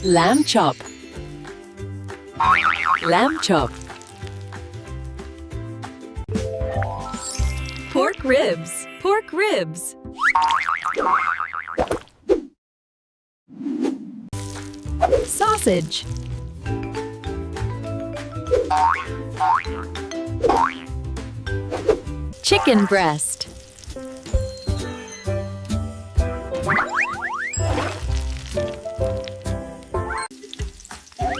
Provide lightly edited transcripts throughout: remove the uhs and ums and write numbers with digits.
Lamb chop. Lamb chop. Pork ribs. Pork ribs. Sausage. Chicken breast.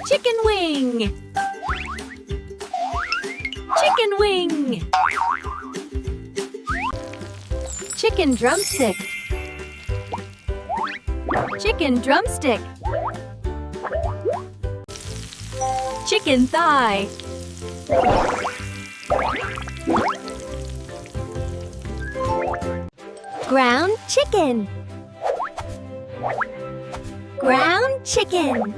Chicken wing. Chicken wing. Chicken drumstick. Chicken drumstick. Chicken thigh. Ground chicken. Ground chicken.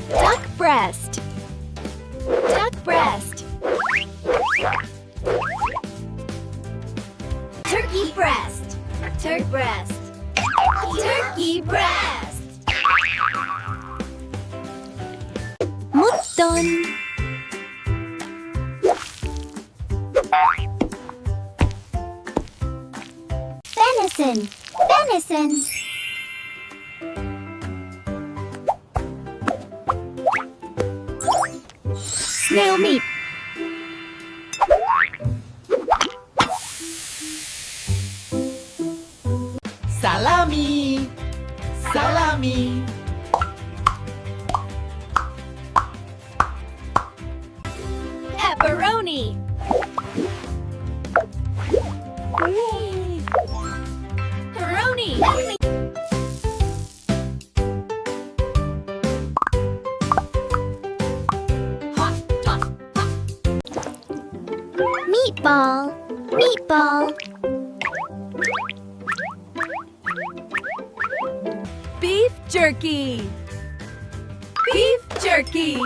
Duck breast. Duck breast. Turkey breast. Turkey breast. Turkey breast. Mutton. Venison. Venison. Snail meat. Salami. Salami. Pepperoni. Pepperoni. Meatball. Meatball. Beef jerky. Beef jerky.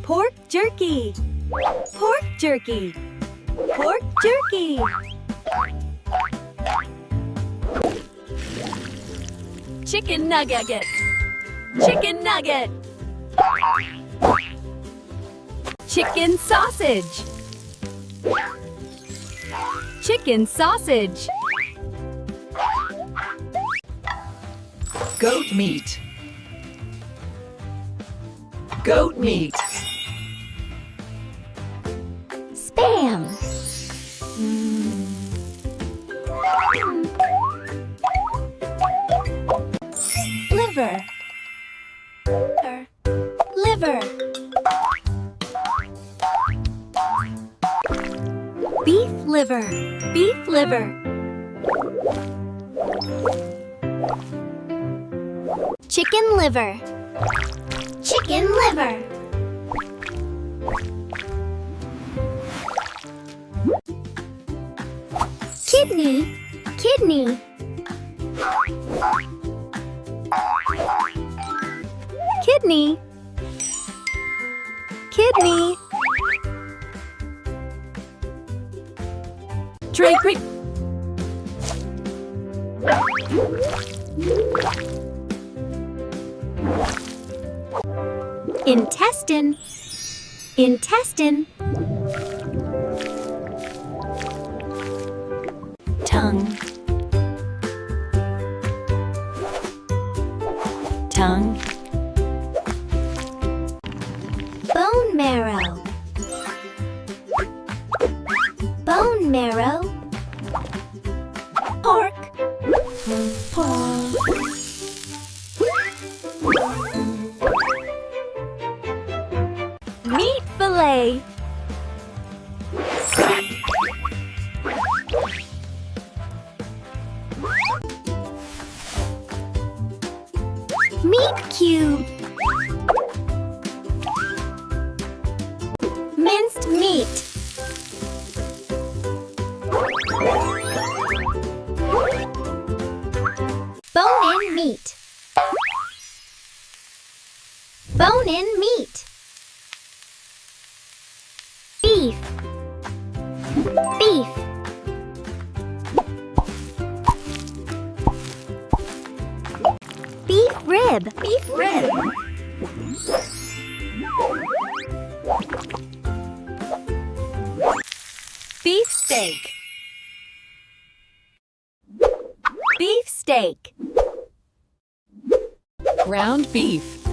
Pork jerky. Pork jerky. Pork jerky. Chicken nugget. Chicken nugget. Chicken sausage. Chicken sausage. Goat meat. Goat meat. Spam. Liver. Liver. Beef liver. Beef liver. Chicken liver. Chicken liver. Kidney. Kidney. Kidney. Kidney. Drapery. Intestine. Intestine. Tongue. Tongue. Bone marrow. Bone marrow. Pork. Pork. Meat fillet. Meat cube. Minced meat. Bone-in meat. Bone-in meat. Beef. Beef rib. Beef rib. Beef steak. Beef steak. Ground beef.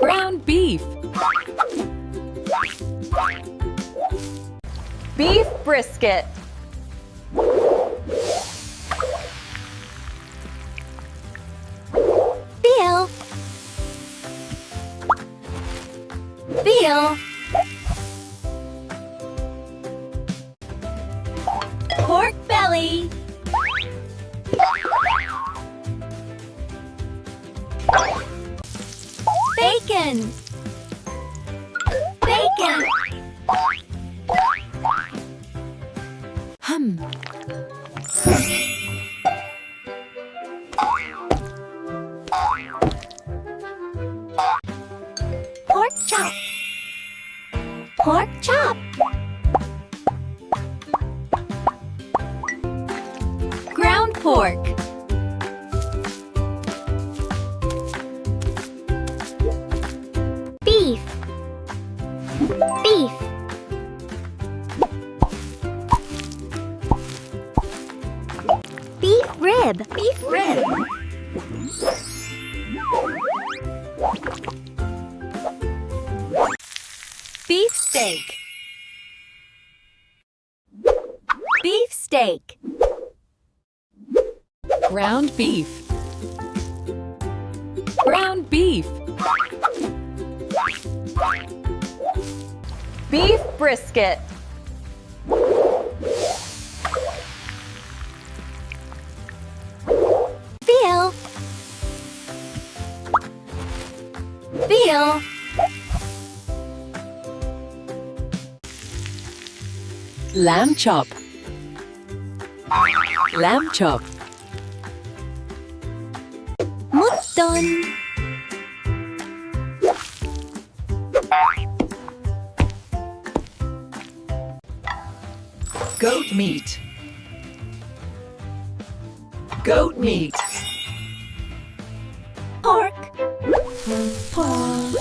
Ground beef. Beef brisket. Veal. Veal. Pork belly. Bacon. Bacon. Hum. Pork chop. Pork chop. Ground pork. Beef. Beef. Beef rib. Beef rib. Beef steak. Beef steak. Ground beef. Ground beef. Beef brisket. Veal. Veal. Lamb chop. Lamb chop. Mutton. Goat meat. Goat meat. Pork. Pork.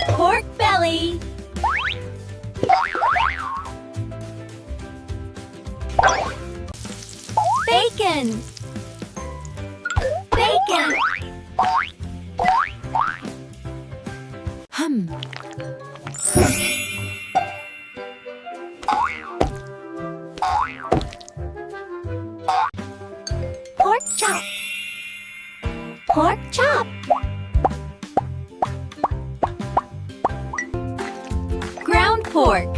Pork belly. Bacon. Bacon. Hum. Pork chop. Pork chop. Ground pork.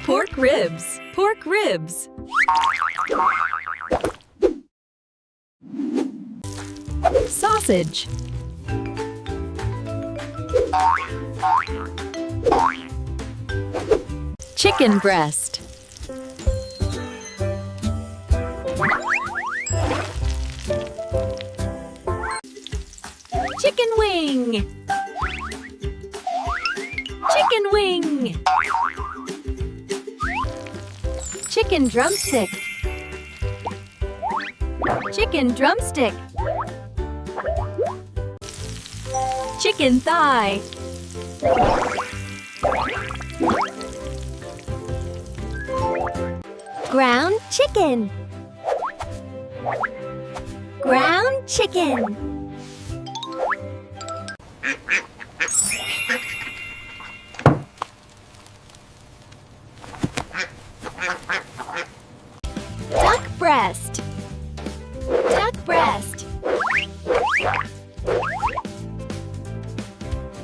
Pork ribs. Pork ribs. Sausage. Chicken breast. Chicken wing. Chicken wing. Chicken drumstick. Chicken drumstick. Chicken thigh. Ground chicken. Ground chicken. Duck breast. Duck breast.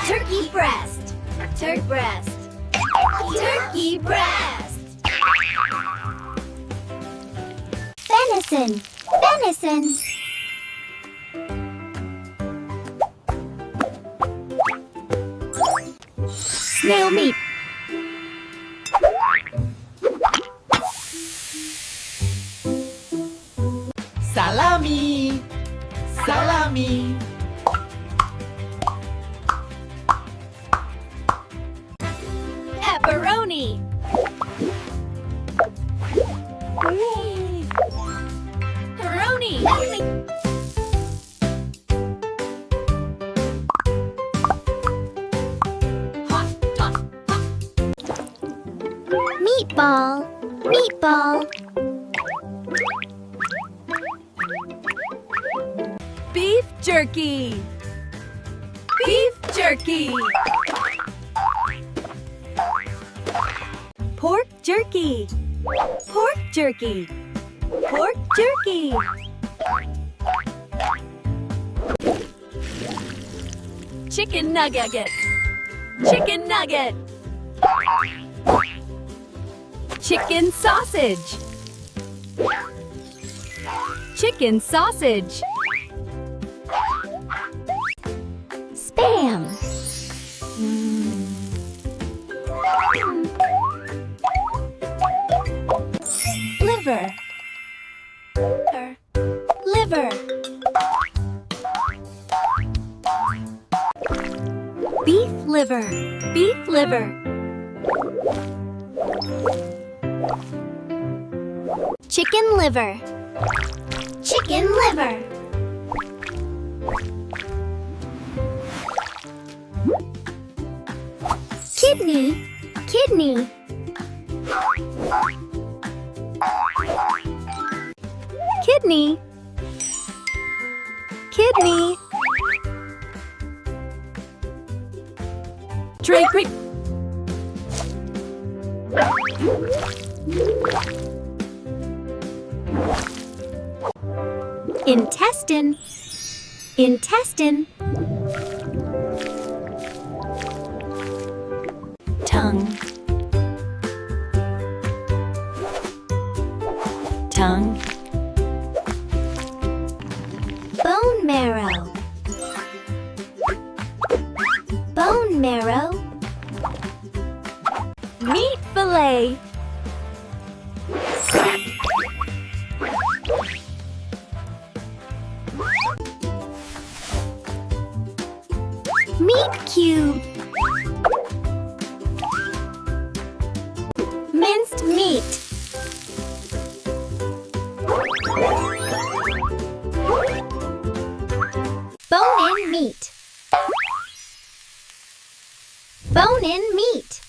Turkey breast. Turkey breast. Turkey breast. Venison. Venison. Snail meat. yummy. Pepperoni. Pepperoni. Hot, hot, hot. Meatball. Meatball. Beef jerky. Beef jerky. Pork jerky. Pork jerky. Pork jerky. Chicken nugget. Chicken nugget. Chicken sausage. Chicken sausage. Spam. Liver. Liver. Beef liver. Beef liver. Chicken liver. Chicken liver. Kidney. Kidney. Kidney. Kidney. Drapery. Intestine. Intestine. Tongue. Tongue. Bone marrow. Bone marrow. Meat fillet. Meat cube. Minced meat. Bone-in meat. Bone-in meat.